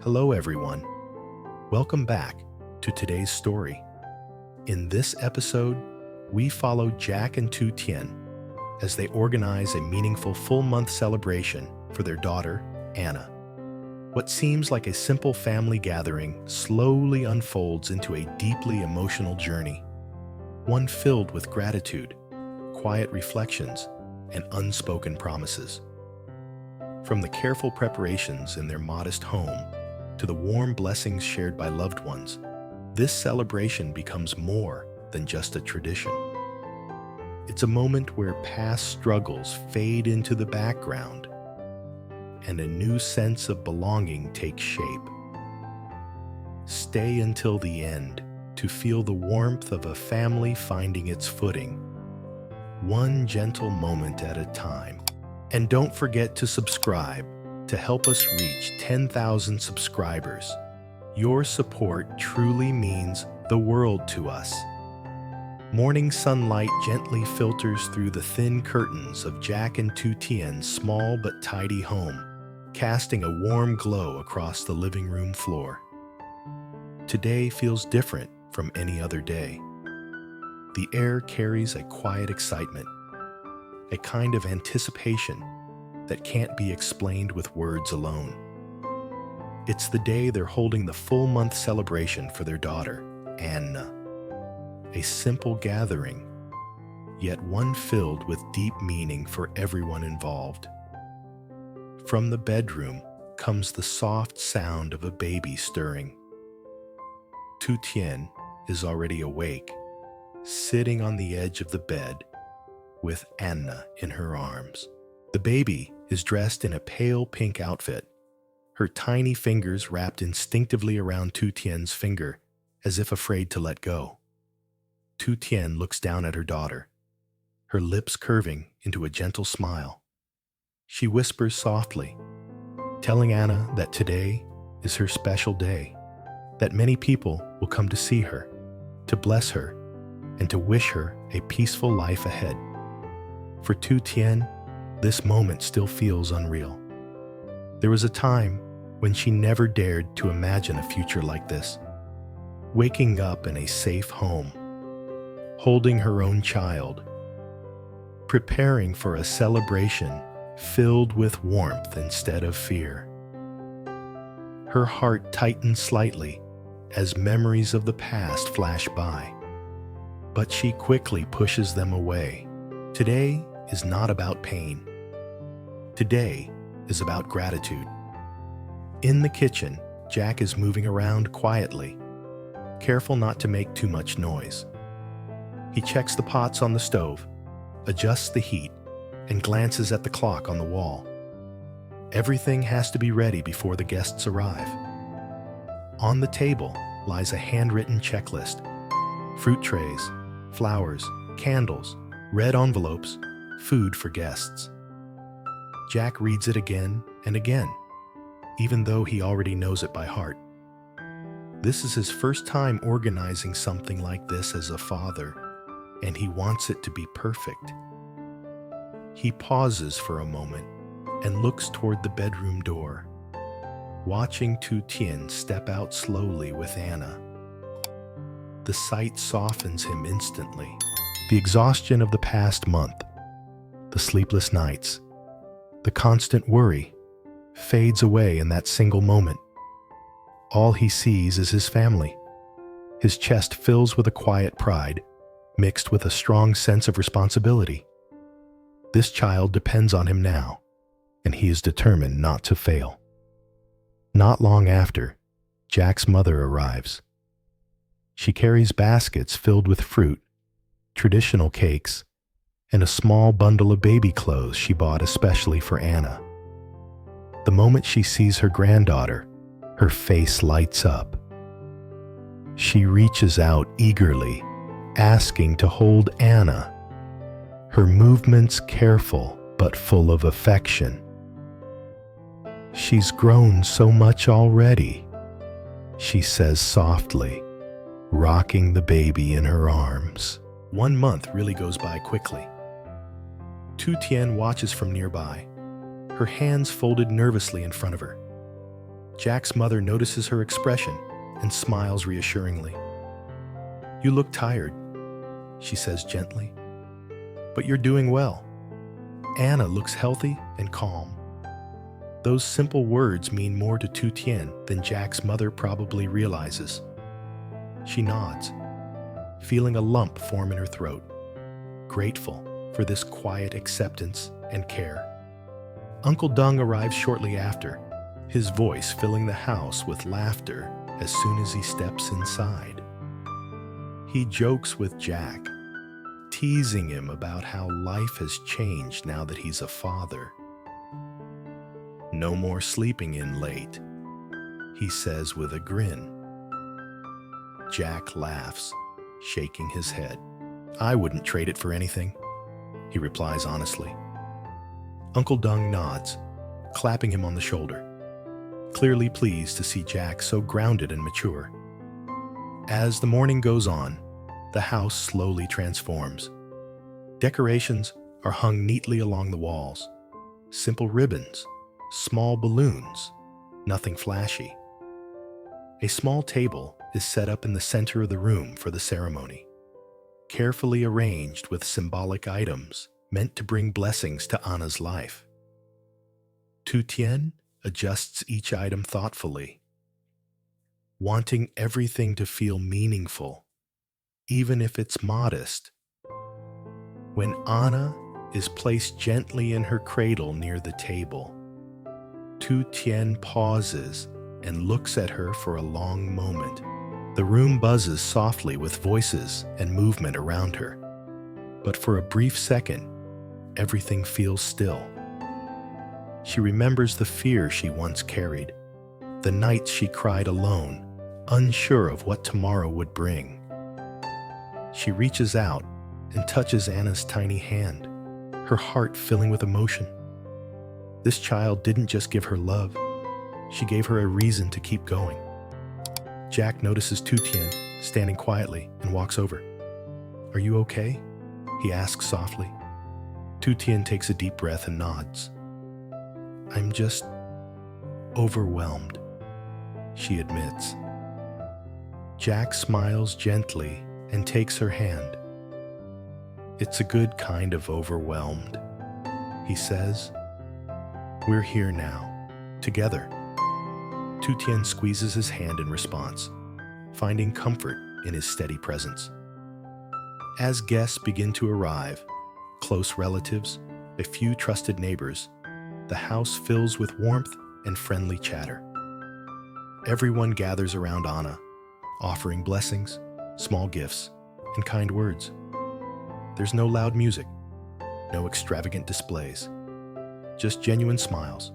Hello, everyone. Welcome back to today's story. In this episode, we follow Jack and Tu Tien as they organize a meaningful full-month celebration for their daughter, Anna. What seems like a simple family gathering slowly unfolds into a deeply emotional journey, one filled with gratitude, quiet reflections, and unspoken promises. From the careful preparations in their modest home to the warm blessings shared by loved ones, this celebration becomes more than just a tradition. It's a moment where past struggles fade into the background and a new sense of belonging takes shape. Stay until the end to feel the warmth of a family finding its footing, one gentle moment at a time. And don't forget to subscribe to help us reach 10,000 subscribers. Your support truly means the world to us. Morning sunlight gently filters through the thin curtains of Jack and Tu Tien's small but tidy home, casting a warm glow across the living room floor. Today feels different from any other day. The air carries a quiet excitement, a kind of anticipation that can't be explained with words alone. It's the day they're holding the full-month celebration for their daughter, Anna. A simple gathering, yet one filled with deep meaning for everyone involved. From the bedroom comes the soft sound of a baby stirring. Tu Tien is already awake, sitting on the edge of the bed with Anna in her arms. The baby is dressed in a pale pink outfit, her tiny fingers wrapped instinctively around Tu Tien's finger as if afraid to let go. Tu Tien looks down at her daughter, her lips curving into a gentle smile. She whispers softly, telling Anna that today is her special day, that many people will come to see her, to bless her, and to wish her a peaceful life ahead. For Tu Tien, this moment still feels unreal. There was a time when she never dared to imagine a future like this. Waking up in a safe home, holding her own child, preparing for a celebration filled with warmth instead of fear. Her heart tightens slightly as memories of the past flash by, but she quickly pushes them away. Today is not about pain. Today is about gratitude. In the kitchen, Jack is moving around quietly, careful not to make too much noise. He checks the pots on the stove, adjusts the heat, and glances at the clock on the wall. Everything has to be ready before the guests arrive. On the table lies a handwritten checklist: fruit trays, flowers, candles, red envelopes, food for guests. Jack reads it again and again, even though he already knows it by heart. This is his first time organizing something like this as a father, and he wants it to be perfect. He pauses for a moment and looks toward the bedroom door, watching Tu Tien step out slowly with Anna. The sight softens him instantly. The exhaustion of the past month, the sleepless nights, the constant worry fades away in that single moment. All he sees is his family. His chest fills with a quiet pride, mixed with a strong sense of responsibility. This child depends on him now, and he is determined not to fail. Not long after, Jack's mother arrives. She carries baskets filled with fruit, traditional cakes, and a small bundle of baby clothes she bought especially for Anna. The moment she sees her granddaughter, her face lights up. She reaches out eagerly, asking to hold Anna, her movements careful but full of affection. "She's grown so much already," she says softly, rocking the baby in her arms. 1 month really goes by quickly. Tu Tien watches from nearby, her hands folded nervously in front of her. Jack's mother notices her expression and smiles reassuringly. "You look tired," she says gently, "but you're doing well." Anna looks healthy and calm. Those simple words mean more to Tu Tien than Jack's mother probably realizes. She nods, feeling a lump form in her throat, grateful for this quiet acceptance and care. Uncle Dung arrives shortly after, his voice filling the house with laughter as soon as he steps inside. He jokes with Jack, teasing him about how life has changed now that he's a father. "No more sleeping in late," he says with a grin. Jack laughs, shaking his head. "I wouldn't trade it for anything," he replies honestly. Uncle Dung nods, clapping him on the shoulder, clearly pleased to see Jack so grounded and mature. As the morning goes on, the house slowly transforms. Decorations are hung neatly along the walls. Simple ribbons, small balloons, nothing flashy. A small table is set up in the center of the room for the ceremony, carefully arranged with symbolic items meant to bring blessings to Anna's life. Tu Tien adjusts each item thoughtfully, wanting everything to feel meaningful, even if it's modest. When Anna is placed gently in her cradle near the table, Tu Tien pauses and looks at her for a long moment. The room buzzes softly with voices and movement around her, but for a brief second, everything feels still. She remembers the fear she once carried, the nights she cried alone, unsure of what tomorrow would bring. She reaches out and touches Anna's tiny hand, her heart filling with emotion. This child didn't just give her love, she gave her a reason to keep going. Jack notices Tu Tien standing quietly and walks over. "Are you okay?" he asks softly. Tu Tien takes a deep breath and nods. "I'm just overwhelmed," she admits. Jack smiles gently and takes her hand. "It's a good kind of overwhelmed," he says. "We're here now, together." Tu Tien squeezes his hand in response, finding comfort in his steady presence. As guests begin to arrive, close relatives, a few trusted neighbors, the house fills with warmth and friendly chatter. Everyone gathers around Anna, offering blessings, small gifts, and kind words. There's no loud music, no extravagant displays, just genuine smiles,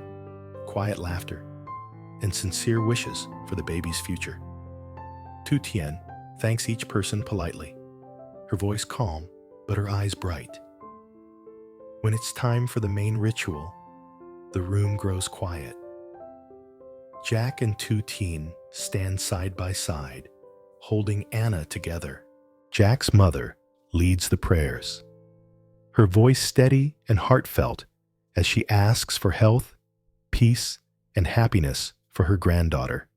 quiet laughter, and sincere wishes for the baby's future. Tu Tien thanks each person politely, her voice calm but her eyes bright. When it's time for the main ritual, the room grows quiet. Jack and Tu Tien stand side by side, holding Anna together. Jack's mother leads the prayers, her voice steady and heartfelt as she asks for health, peace, and happiness for her granddaughter.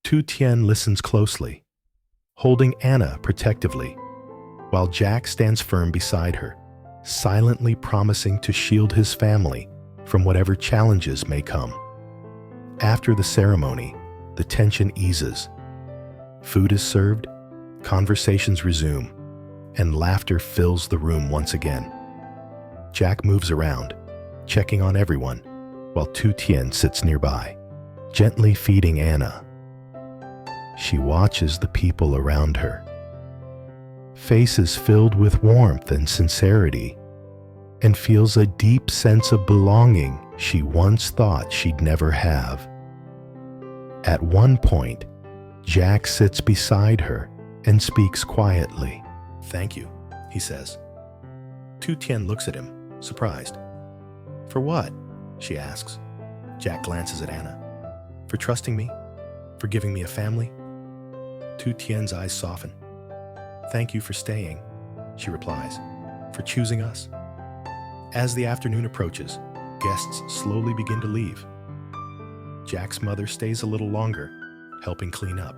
Tu Tien listens closely, holding Anna protectively, while Jack stands firm beside her, silently promising to shield his family from whatever challenges may come. After the ceremony, the tension eases. Food is served, conversations resume, and laughter fills the room once again. Jack moves around, checking on everyone, while Tu Tien sits nearby, gently feeding Anna. She watches the people around her, faces filled with warmth and sincerity, and feels a deep sense of belonging she once thought she'd never have. At one point, Jack sits beside her and speaks quietly. "Thank you," he says. Tu Tien looks at him, surprised. "For what?" she asks. Jack glances at Anna. "For trusting me? For giving me a family?" Tu Tien's eyes soften. "Thank you for staying," she replies, "for choosing us." As the afternoon approaches, guests slowly begin to leave. Jack's mother stays a little longer, helping clean up.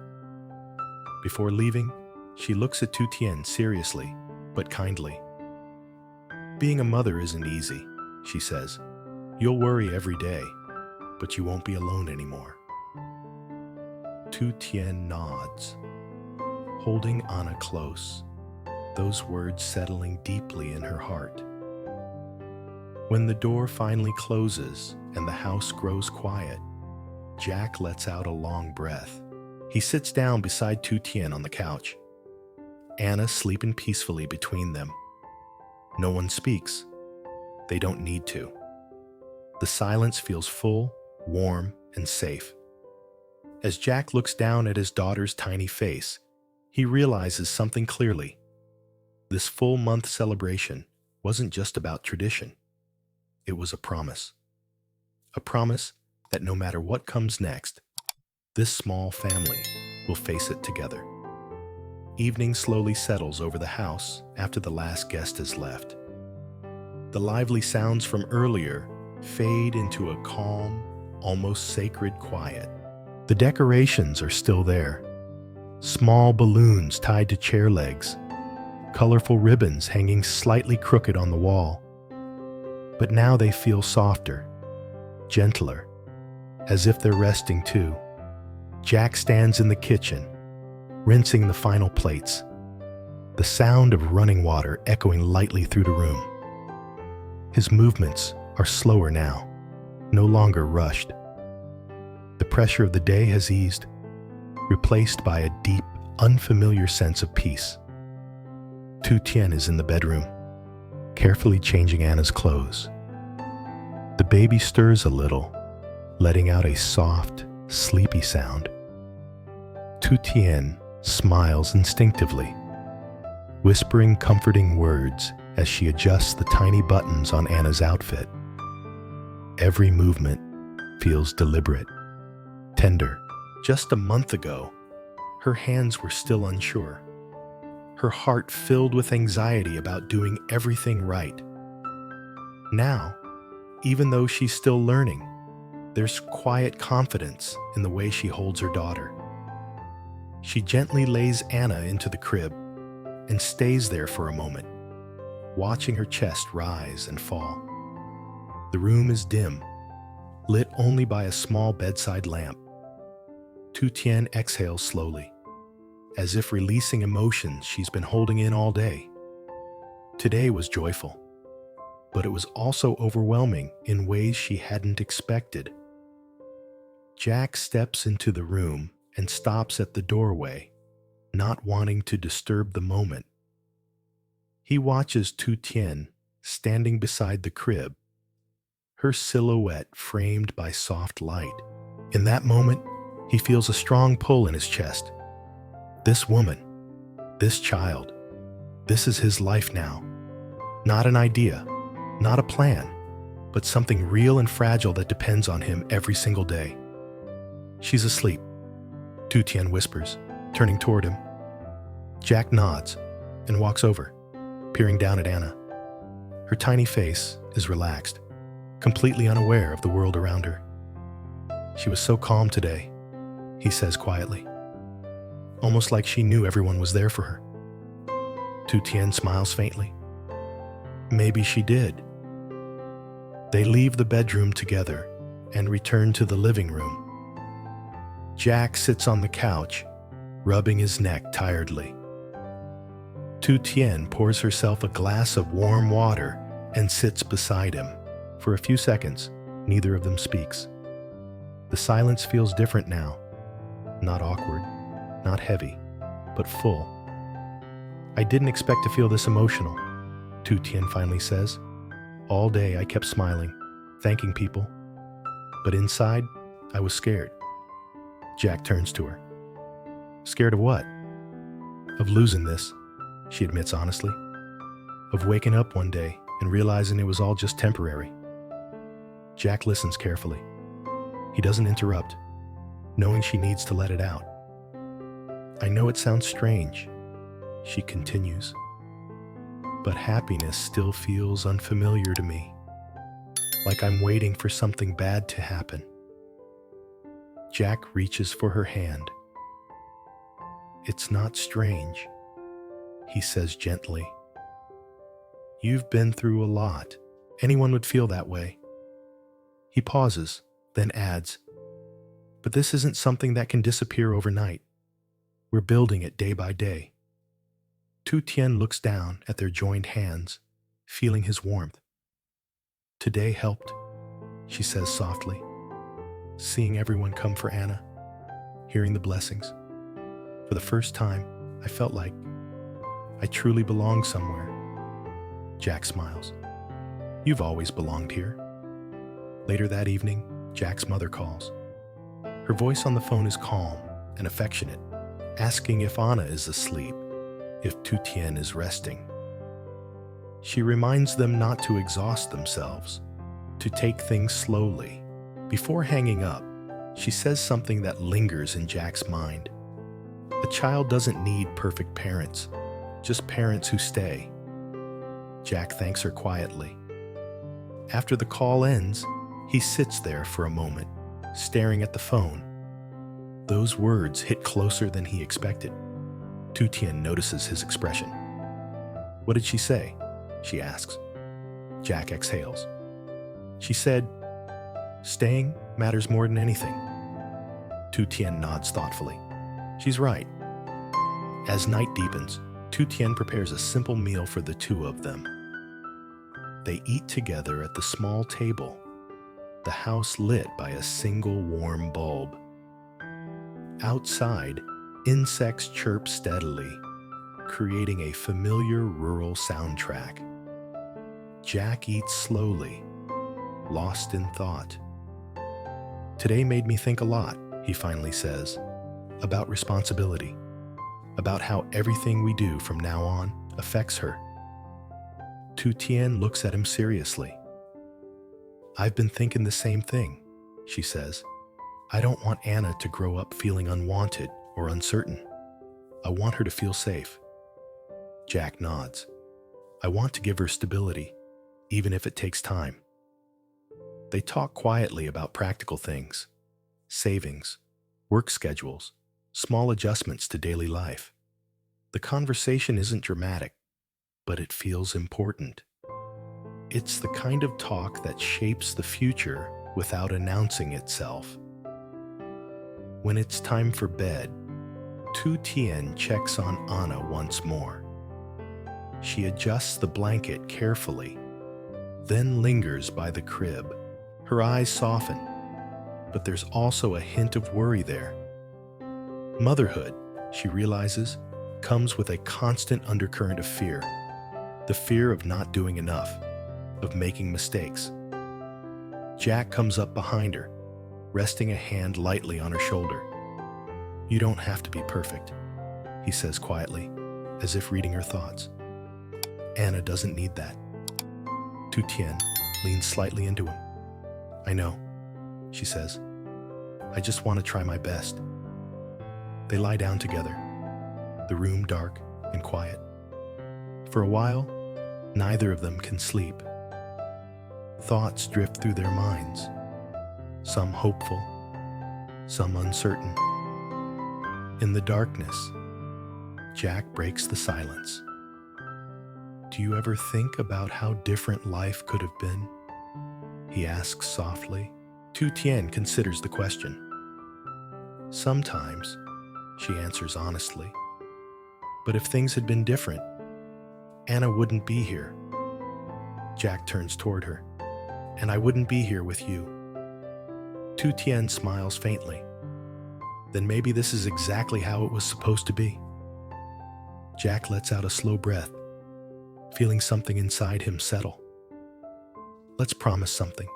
Before leaving, she looks at Tu Tien seriously, but kindly. "Being a mother isn't easy," she says. "You'll worry every day, but you won't be alone anymore." Tu Tien nods, holding Anna close, those words settling deeply in her heart. When the door finally closes and the house grows quiet, Jack lets out a long breath. He sits down beside Tu Tien on the couch, Anna sleeping peacefully between them. No one speaks. They don't need to. The silence feels full, warm, and safe. As Jack looks down at his daughter's tiny face, he realizes something clearly. This full-month celebration wasn't just about tradition. It was a promise. A promise that no matter what comes next, this small family will face it together. Evening slowly settles over the house after the last guest has left. The lively sounds from earlier fade into a calm, almost sacred quiet. The decorations are still there. Small balloons tied to chair legs, colorful ribbons hanging slightly crooked on the wall. But now they feel softer, gentler, as if they're resting too. Jack stands in the kitchen, rinsing the final plates, the sound of running water echoing lightly through the room. His movements are slower now, no longer rushed. The pressure of the day has eased, replaced by a deep, unfamiliar sense of peace. Tu Tien is in the bedroom, carefully changing Anna's clothes. The baby stirs a little, letting out a soft, sleepy sound. Tu Tien smiles instinctively, whispering comforting words as she adjusts the tiny buttons on Anna's outfit. Every movement feels deliberate, tender. Just a month ago, her hands were still unsure, her heart filled with anxiety about doing everything right. Now, even though she's still learning, there's quiet confidence in the way she holds her daughter. She gently lays Anna into the crib and stays there for a moment, watching her chest rise and fall. The room is dim, lit only by a small bedside lamp. Tu Tien exhales slowly, as if releasing emotions she's been holding in all day. Today was joyful, but it was also overwhelming in ways she hadn't expected. Jack steps into the room and stops at the doorway, not wanting to disturb the moment. He watches Tu Tien standing beside the crib, her silhouette framed by soft light. In that moment, he feels a strong pull in his chest. This woman, this child, this is his life now. Not an idea, not a plan, but something real and fragile that depends on him every single day. "She's asleep," Tu Tien whispers, turning toward him. Jack nods and walks over, peering down at Anna. Her tiny face is relaxed, completely unaware of the world around her. "She was so calm today," he says quietly, almost like she knew everyone was there for her. Tu Tien smiles faintly. Maybe she did. They leave the bedroom together and return to the living room. Jack sits on the couch, rubbing his neck tiredly. Tu Tien pours herself a glass of warm water and sits beside him. For a few seconds, neither of them speaks. The silence feels different now. Not awkward, not heavy, but full. "I didn't expect to feel this emotional," Tu Tien finally says. "All day I kept smiling, thanking people. But inside, I was scared." Jack turns to her. "Scared of what?" "Of losing this," she admits honestly. "Of waking up one day and realizing it was all just temporary." Jack listens carefully. He doesn't interrupt, knowing she needs to let it out. "I know it sounds strange," she continues, "but happiness still feels unfamiliar to me, like I'm waiting for something bad to happen." Jack reaches for her hand. "It's not strange," he says gently. "You've been through a lot. Anyone would feel that way." He pauses, then adds, "But this isn't something that can disappear overnight. We're building it day by day." Tu Tien looks down at their joined hands, feeling his warmth. "Today helped," she says softly. "Seeing everyone come for Anna, hearing the blessings. For the first time, I felt like I truly belong somewhere." Jack smiles. "You've always belonged here." Later that evening, Jack's mother calls. Her voice on the phone is calm and affectionate, asking if Anna is asleep, if Tu Tien is resting. She reminds them not to exhaust themselves, to take things slowly. Before hanging up, she says something that lingers in Jack's mind. A child doesn't need perfect parents, just parents who stay. Jack thanks her quietly. After the call ends, he sits there for a moment, staring at the phone. Those words hit closer than he expected. Tu Tien notices his expression. "What did she say?" she asks. Jack exhales. "She said, staying matters more than anything." Tu Tien nods thoughtfully. She's right. As night deepens, Tu Tien prepares a simple meal for the two of them. They eat together at the small table, the house lit by a single warm bulb. Outside, insects chirp steadily, creating a familiar rural soundtrack. Jack eats slowly, lost in thought. "Today made me think a lot," he finally says, "about responsibility, about how everything we do from now on affects her." Tu Tien looks at him seriously. "I've been thinking the same thing," she says. "I don't want Anna to grow up feeling unwanted or uncertain. I want her to feel safe." Jack nods. "I want to give her stability, even if it takes time." They talk quietly about practical things, savings, work schedules, small adjustments to daily life. The conversation isn't dramatic, but it feels important. It's the kind of talk that shapes the future without announcing itself. When it's time for bed, Tu Tien checks on Anna once more. She adjusts the blanket carefully, then lingers by the crib. Her eyes soften, but there's also a hint of worry there. Motherhood, she realizes, comes with a constant undercurrent of fear. The fear of not doing enough, of making mistakes. Jack comes up behind her, resting a hand lightly on her shoulder. "You don't have to be perfect," he says quietly, as if reading her thoughts. "Anna doesn't need that." Tu Tien leans slightly into him. "I know," she says. "I just want to try my best." They lie down together, the room dark and quiet. For a while, neither of them can sleep. Thoughts drift through their minds, some hopeful, some uncertain. In the darkness, Jack breaks the silence. "Do you ever think about how different life could have been?" he asks softly. Tu Tien considers the question. "Sometimes," she answers honestly. "But if things had been different, Anna wouldn't be here." Jack turns toward her. "And I wouldn't be here with you." Tu Tien smiles faintly. "Then maybe this is exactly how it was supposed to be." Jack lets out a slow breath, feeling something inside him settle. "Let's promise something,"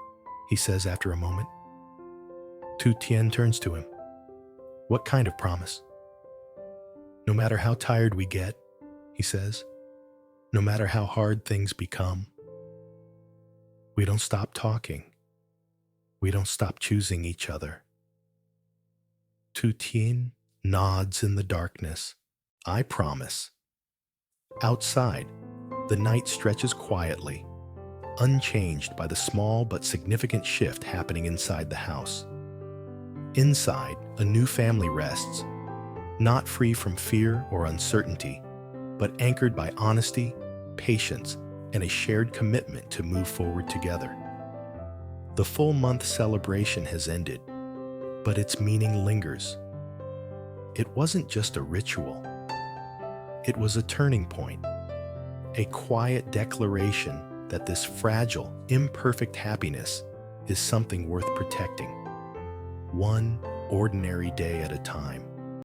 he says after a moment. Tu Tien turns to him. "What kind of promise?" "No matter how tired we get," he says, "no matter how hard things become, we don't stop talking. We don't stop choosing each other." Tu Tien nods in the darkness. "I promise." Outside, the night stretches quietly, unchanged by the small but significant shift happening inside the house. Inside, a new family rests, not free from fear or uncertainty, but anchored by honesty, patience, and a shared commitment to move forward together. The full month celebration has ended, but its meaning lingers. It wasn't just a ritual. It was a turning point, a quiet declaration that this fragile, imperfect happiness is something worth protecting, one ordinary day at a time.